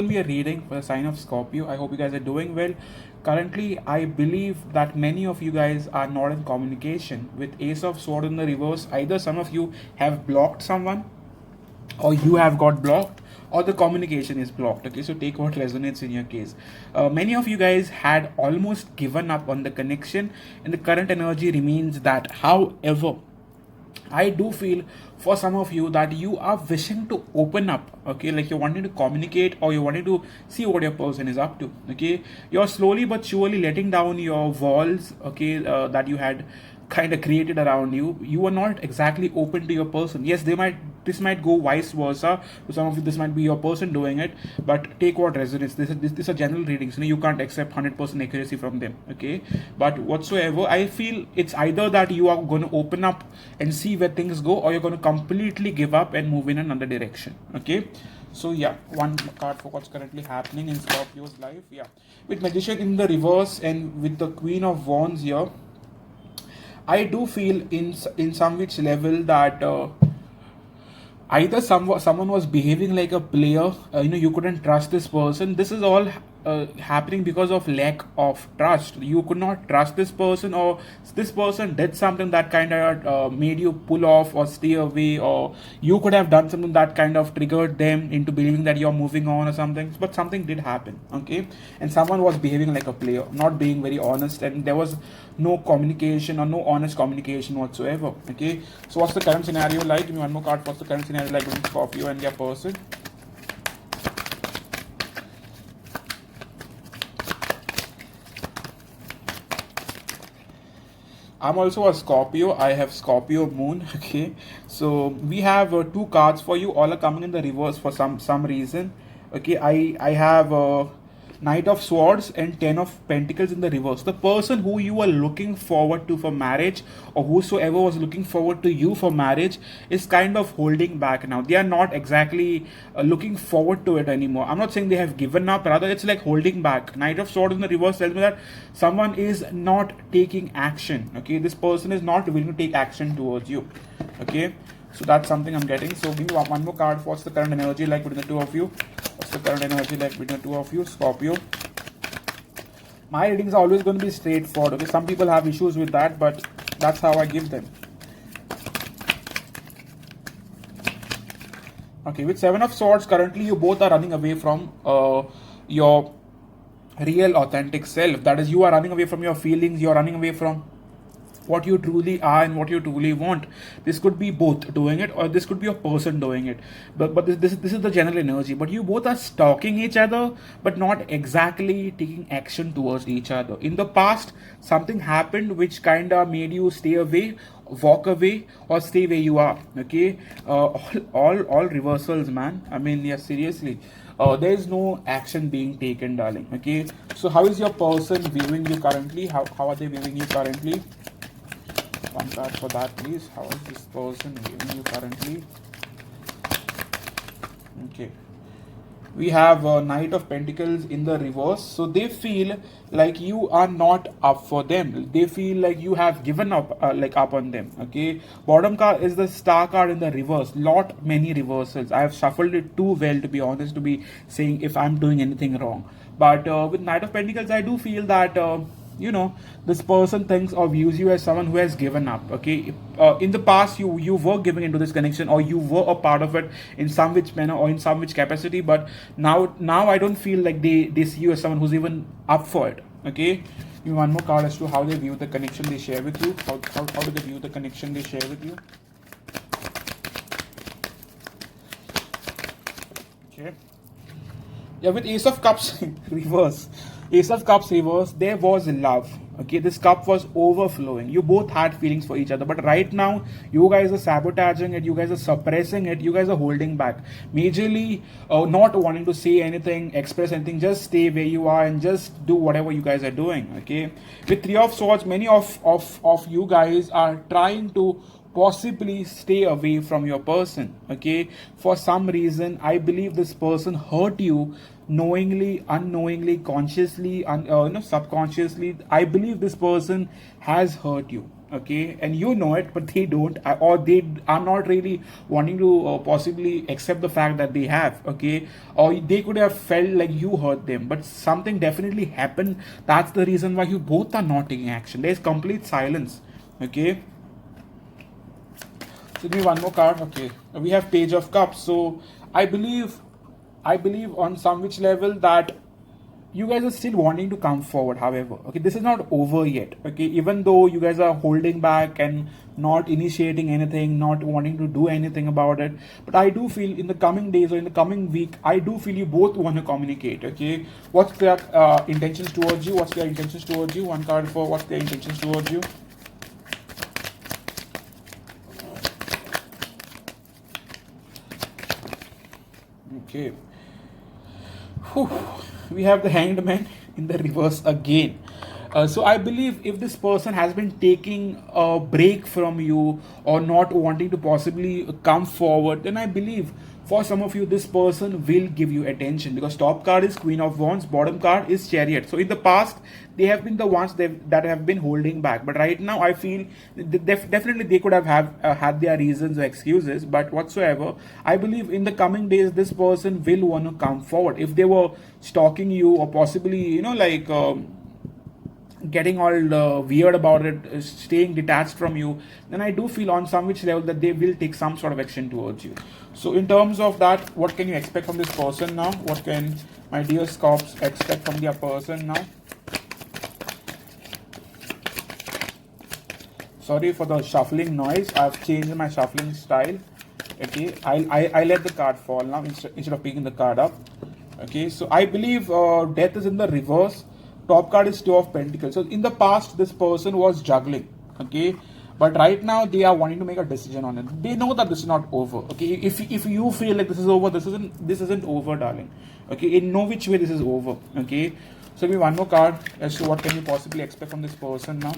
Be a reading for the sign of Scorpio. I hope you guys are doing well. Currently, I believe that many of you guys are not in communication. With Ace of Sword in the reverse, either some of you have blocked someone, or you have got blocked, or the communication is blocked. Okay, so take what resonates in your case. Many of you guys had almost given up on the connection, and the current energy remains that. However, I do feel for some of you that you are wishing to open up, okay, like you're wanting to communicate or you're wanting to see what your person is up to, okay. You're slowly but surely letting down your walls, okay, that you had kind of created around you. You are not exactly open to your person. Yes, this might go vice versa. To some of you, this might be your person doing it, but take what resonates. This are general readings. You can't accept 100% accuracy from them, okay. But whatsoever, I feel it's either that you are going to open up and see where things go, or you're going to completely give up and move in another direction, okay. So yeah, one card for what's currently happening in Scorpio's life. Yeah, with Magician in the reverse and with the Queen of Wands here, I do feel in some which level that either someone was behaving like a player. You couldn't trust this person. This is all happening because of lack of trust. You could not trust this person, or this person did something that kind of made you pull off or stay away, or you could have done something that kind of triggered them into believing that you're moving on or something. But something did happen, okay, and someone was behaving like a player, not being very honest, and there was no communication or no honest communication whatsoever, okay. So what's the current scenario like? Give me one more card. What's the current scenario like with Scorpio and their person? I'm also a Scorpio. I have Scorpio moon. Okay, so we have two cards for you. All are coming in the reverse for some reason. Okay, I have Knight of Swords and Ten of Pentacles in the reverse. The person who you are looking forward to for marriage, or whosoever was looking forward to you for marriage, is kind of holding back now. They are not exactly looking forward to it anymore. I'm not saying they have given up, rather it's like holding back. Knight of Swords in the reverse tells me that someone is not taking action. Okay, this person is not willing to take action towards you. Okay, so that's something I'm getting. So give me one more card. What's the current energy like between the two of you? What's the current energy like between the two of you? Scorpio. My readings are always going to be straightforward. Okay, some people have issues with that, but that's how I give them. Okay, with Seven of Swords, currently you both are running away from your real authentic self. That is, you are running away from your feelings. You are running away from what you truly are and what you truly want. This could be both doing it, or this could be a person doing it. But this is the general energy. But you both are stalking each other, but not exactly taking action towards each other. In the past, something happened which kind of made you stay away, walk away, or stay where you are. Okay, all reversals, man. I mean, yeah, seriously. There is no action being taken, darling. Okay, so how is your person viewing you currently? How are they viewing you currently? One card for that, please. How is this person viewing you currently? Okay, we have Knight of Pentacles in the reverse. So they feel like you are not up for them. They feel like you have given up, up on them. Okay, bottom card is the Star card in the reverse. Many reversals. I have shuffled it too well, to be honest, to be saying if I'm doing anything wrong. But with Knight of Pentacles, I do feel that this person thinks or views you as someone who has given up. Okay, in the past you were giving into this connection, or you were a part of it in some which manner or in some which capacity, but now I don't feel like they see you as someone who's even up for it. Okay, give me one more card as to how they view the connection they share with you. How do they view the connection they share with you? Okay, yeah, with Ace of Cups reverse. Ace of Cups reverse, there was love. Okay, this cup was overflowing. You both had feelings for each other, but right now you guys are sabotaging it. You guys are suppressing it. You guys are holding back, majorly not wanting to say anything, express anything. Just stay where you are and just do whatever you guys are doing. Okay, with Three of Swords, many of you guys are trying to possibly stay away from your person. Okay, for some reason I believe this person hurt you knowingly, unknowingly, consciously, subconsciously. I believe this person has hurt you. okay, and you know it, but they don't, or they are not really wanting to possibly accept the fact that they have, okay, or they could have felt like you hurt them, but something definitely happened. That's the reason why you both are not taking action. There's complete silence, okay. So give me one more card. Okay, we have Page of Cups. So I believe, I believe on some which level that you guys are still wanting to come forward. However, okay, this is not over yet. Okay, even though you guys are holding back and not initiating anything, not wanting to do anything about it, but I do feel in the coming days or in the coming week, I do feel you both want to communicate. Okay, what's their intentions towards you? What's their intentions towards you? One card for what's their intentions towards you. Okay. Whew. We have the Hanged Man in the reverse again. So I believe if this person has been taking a break from you or not wanting to possibly come forward, then I believe for some of you this person will give you attention, because top card is Queen of Wands, bottom card is Chariot. So in the past they have been the ones that have been holding back, but right now I feel definitely they could have had their reasons or excuses, but whatsoever, I believe in the coming days this person will want to come forward. If they were stalking you or possibly like getting all weird about it, staying detached from you, then I do feel on some which level that they will take some sort of action towards you. So in terms of that, what can you expect from this person now? What can my dear Scorps expect from their person now? Sorry for the shuffling noise. I've changed my shuffling style. Okay, I let the card fall now instead of picking the card up. Okay, so I believe death is in the reverse. Top card is Two of Pentacles. So in the past, this person was juggling. Okay, but right now they are wanting to make a decision on it. They know that this is not over. Okay, if you feel like this is over, this isn't over, darling. Okay, in no which way this is over. Okay, so give me one more card as to what can you possibly expect from this person now.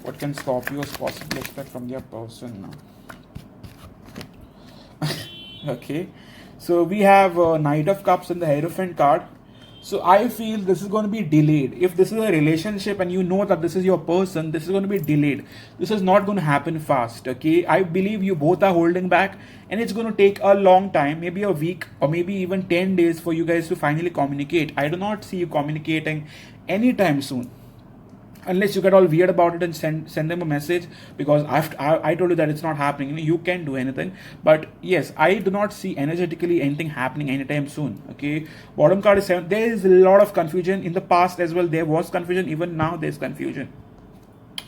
What can Scorpios possibly expect from their person now? Okay, so we have Knight of Cups and the Hierophant card. So I feel this is going to be delayed. If this is a relationship and you know that this is your person, this is going to be delayed. This is not going to happen fast. Okay, I believe you both are holding back and it's going to take a long time, maybe a week or maybe even 10 days for you guys to finally communicate. I do not see you communicating anytime soon, unless you get all weird about it and send them a message, because I told you that it's not happening. You can do anything, but yes, I do not see energetically anything happening anytime soon. Okay, bottom card is 7. There is a lot of confusion in the past as well. There was confusion, even now there's confusion.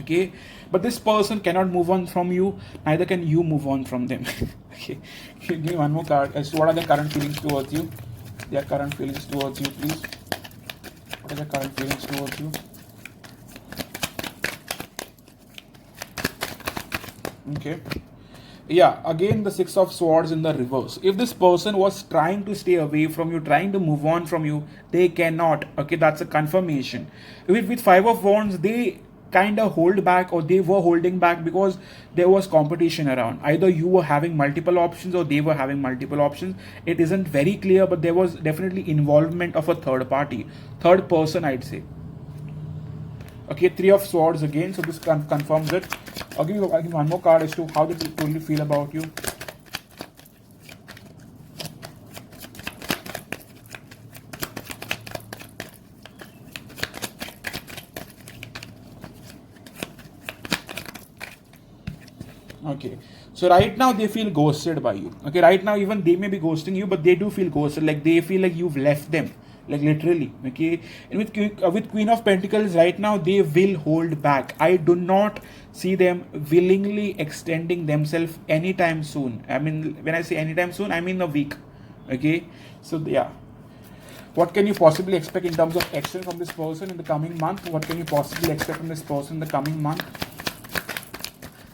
Okay, but this person cannot move on from you, neither can you move on from them. Okay, give me one more card as to what are their current feelings towards you. Their current feelings towards you, please. What are their current feelings towards you? Okay, yeah, again the Six of Swords in the reverse. If this person was trying to stay away from you, trying to move on from you, they cannot. Okay, that's a confirmation. With Five of Wands, they kind of hold back, or they were holding back because there was competition around. Either you were having multiple options or they were having multiple options. It isn't very clear, but there was definitely involvement of a third party, third person, I'd say. Okay, Three of Swords again, so this confirms it. I'll give you one more card as to how they truly feel about you. Okay, so right now they feel ghosted by you. Okay, right now even they may be ghosting you, but they do feel ghosted, like they feel like you've left them, like literally. Okay, and with Queen of Pentacles right now, they will hold back. I do not see them willingly extending themselves anytime soon. I mean, when I say anytime soon, I mean a week. Okay, so yeah, what can you possibly expect in terms of action from this person in the coming month? What can you possibly expect from this person in the coming month?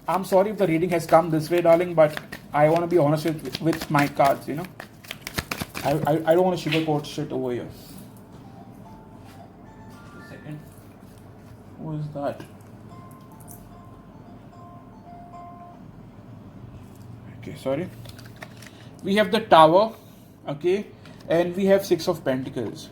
I'm sorry if the reading has come this way, darling, but I want to be honest with my cards, you know. I don't want to sugarcoat shit over here. A second. Who is that? Okay, sorry. We have the Tower, okay, and we have Six of Pentacles.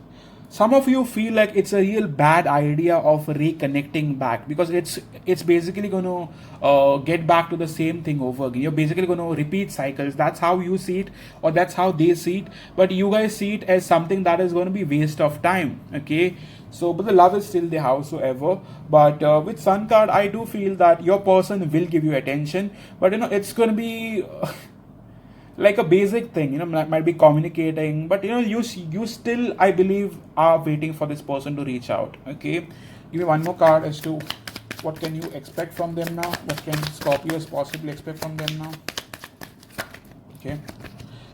some of you feel like it's a real bad idea of reconnecting back, because it's basically going to get back to the same thing over again. You're basically going to repeat cycles. That's how you see it, or that's how they see it, but you guys see it as something that is going to be waste of time. Okay, so but the love is still there howsoever. But with Sun card, I do feel that your person will give you attention, but it's going to be like a basic thing, might be communicating, but you still, I believe, are waiting for this person to reach out. Okay, give me one more card as to what can you expect from them now. What can Scorpios possibly expect from them now? Okay,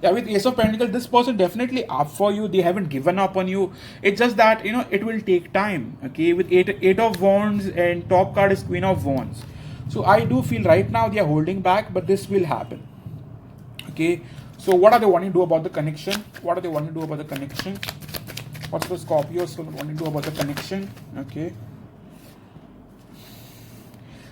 yeah, with Ace of Pentacles, this person definitely up for you. They haven't given up on you. It's just that it will take time. Okay, with eight of Wands and top card is Queen of Wands, so I do feel right now they are holding back, but this will happen. Okay, so what are they wanting to do about the connection? What are they wanting to do about the connection? What's the Scorpios wanting to do about the connection? Okay,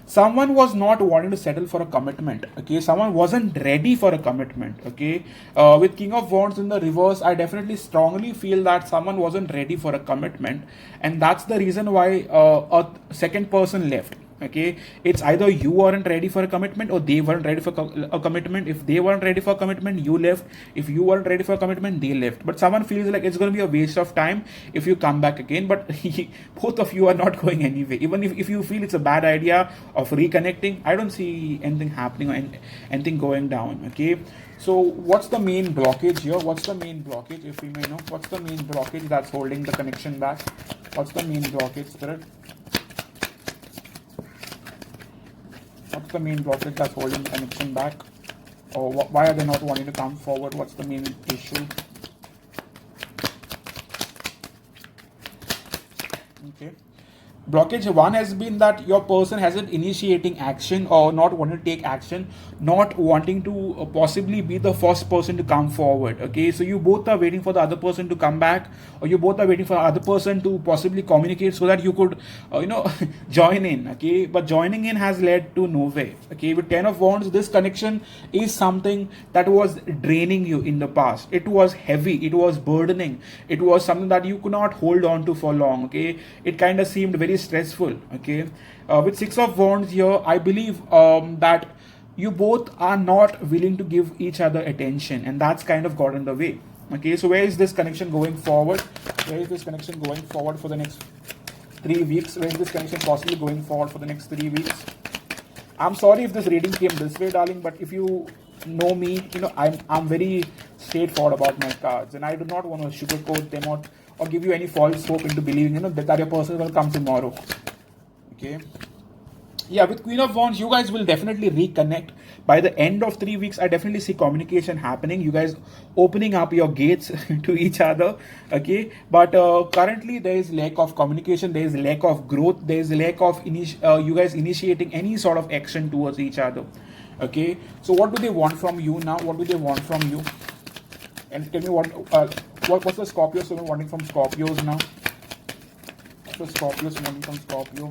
someone was not wanting to settle for a commitment. Okay, someone wasn't ready for a commitment. Okay, with King of Wands in the reverse, I definitely strongly feel that someone wasn't ready for a commitment, and that's the reason why a second person left. Okay, it's either you weren't ready for a commitment or they weren't ready for a commitment. If they weren't ready for a commitment, you left. If you weren't ready for a commitment, they left. But someone feels like it's going to be a waste of time if you come back again, but both of you are not going anyway. Even if you feel it's a bad idea of reconnecting, I don't see anything happening or anything going down. Okay, so what's the main blockage here? What's the main blockage, if we may know? What's the main blockage that's holding the connection back? What's the main blockage, Spirit? What's the main blockage that's holding the connection back? Or why are they not wanting to come forward? What's the main issue? Okay. Blockage one has been that your person hasn't initiating action or not wanting to take action, not wanting to possibly be the first person to come forward. Okay, so you both are waiting for the other person to come back, or you both are waiting for the other person to possibly communicate so that you could join in. Okay, but joining in has led to nowhere. Okay, with Ten of Wands, this connection is something that was draining you in the past. It was heavy, it was burdening, it was something that you could not hold on to for long. Okay, it kind of seemed very stressful. Okay, with Six of Wands here, I believe that you both are not willing to give each other attention, and that's kind of got in the way. Okay, so where is this connection going forward? Where is this connection going forward for the next 3 weeks? Where is this connection possibly going forward for the next 3 weeks? I'm sorry if this reading came this way, darling, but if you know me, I'm very straightforward about my cards, and I do not want to sugarcoat them or give you any false hope into believing that your person will come tomorrow. Okay, yeah, with Queen of Wands, you guys will definitely reconnect by the end of 3 weeks. I definitely see communication happening, you guys opening up your gates to each other. Okay, but currently there is lack of communication, there is lack of growth, there is lack of you guys initiating any sort of action towards each other. Okay, so what do they want from you now? What do they want from you? And tell me what's the Scorpios wanting from Scorpios now? What's the Scorpios wanting from Scorpio?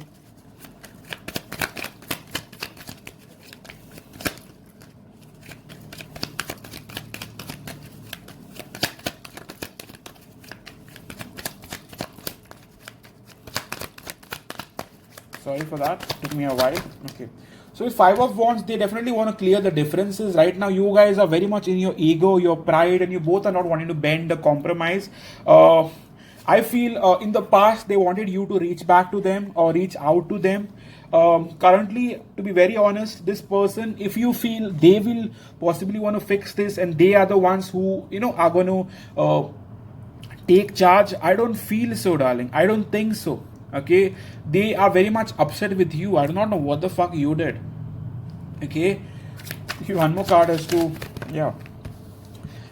Sorry for that, took me a while. Okay, so with Five of Wands, they definitely want to clear the differences. Right now, you guys are very much in your ego, your pride, and you both are not wanting to bend the compromise. I feel in the past, they wanted you to reach back to them or reach out to them. Currently, to be very honest, this person, if you feel they will possibly want to fix this and they are the ones who, are going to take charge, I don't feel so, darling. I don't think so. Okay, they are very much upset with you. I do not know what the fuck you did. Okay, one more card as to, yeah,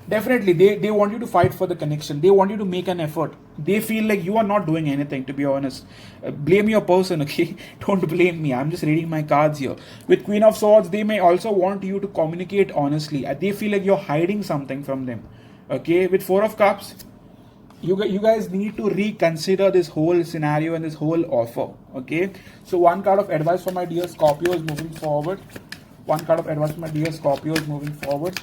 definitely they want you to fight for the connection. They want you to make an effort. They feel like you are not doing anything, to be honest. Blame your person. Okay, don't blame me. I'm just reading my cards here. With Queen of Swords, they may also want you to communicate honestly. They feel like you're hiding something from them. Okay, with Four of Cups, you guys need to reconsider this whole scenario and this whole offer. Okay, so one card of advice for my dear Scorpios moving forward. One card of advice for my dear Scorpios moving forward.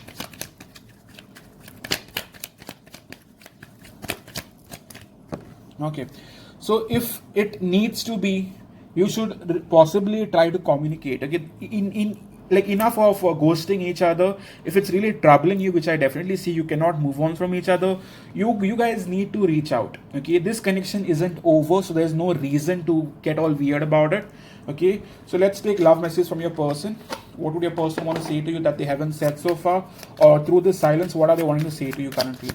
Okay, so if it needs to be, you should possibly try to communicate. Okay, in like enough of ghosting each other. If it's really troubling you, which I definitely see, you cannot move on from each other. You guys need to reach out. Okay, this connection isn't over, so there's no reason to get all weird about it. Okay, so let's take love message from your person. What would your person want to say to you that they haven't said so far, or through this silence, what are they wanting to say to you currently?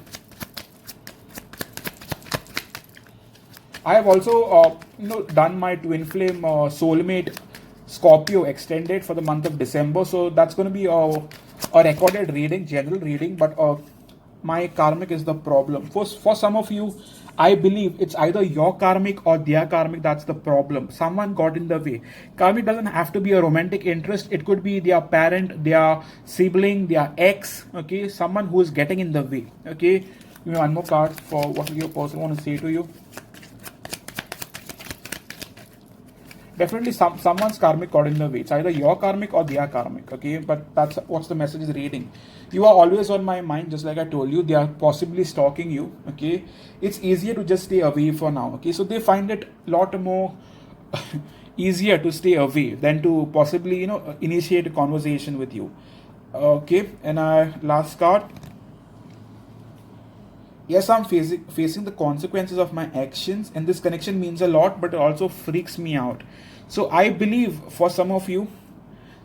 I have also, done my twin flame soulmate Scorpio extended for the month of December. So that's going to be a recorded reading, general reading. But my karmic is the problem. For some of you, I believe it's either your karmic or their karmic that's the problem. Someone got in the way. Karmic doesn't have to be a romantic interest. It could be their parent, their sibling, their ex. Okay, someone who is getting in the way. Okay, give me one more card for what your person want to say to you. Definitely someone's karmic got in the way. It's either your karmic or their karmic. Okay, but that's what's the message is reading. You are always on my mind, just like I told you. They are possibly stalking you. Okay, it's easier to just stay away for now. Okay, so they find it a lot more easier to stay away than to possibly initiate a conversation with you. Okay, and last card. Yes, I'm facing the consequences of my actions, and this connection means a lot, but it also freaks me out. So I believe for some of you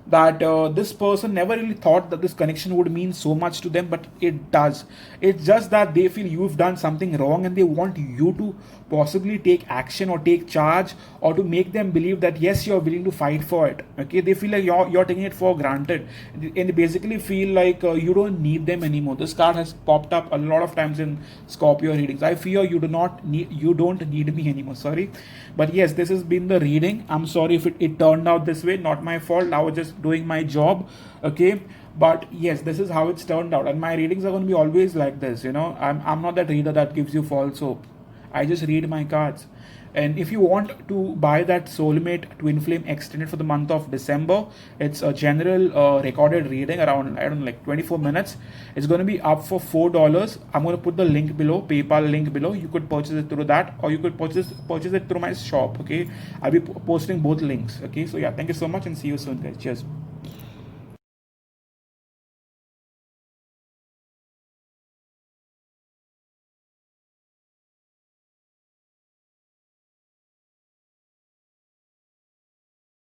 that this person never really thought that this connection would mean so much to them, but it does. It's just that they feel you've done something wrong and they want you to possibly take action or take charge, or to make them believe that yes, you're willing to fight for it. Okay, they feel like you're taking it for granted, and they basically feel like you don't need them anymore. This card has popped up a lot of times in Scorpio readings. I fear you don't need me anymore. Sorry, but yes, this has been the reading. I'm sorry if it turned out this way. Not my fault. I was just doing my job. Okay, but yes, this is how it's turned out, and my readings are going to be always like this. I'm not that reader that gives you false hope. I just read my cards. And if you want to buy that soulmate twin flame extended for the month of December, it's a general recorded reading around, I don't know, like 24 minutes. It's going to be up for $4. I'm going to put the link below, PayPal link below. You could purchase it through that, or you could purchase it through my shop. Okay, I'll be posting both links. Okay, so yeah, thank you so much and see you soon, guys. Cheers.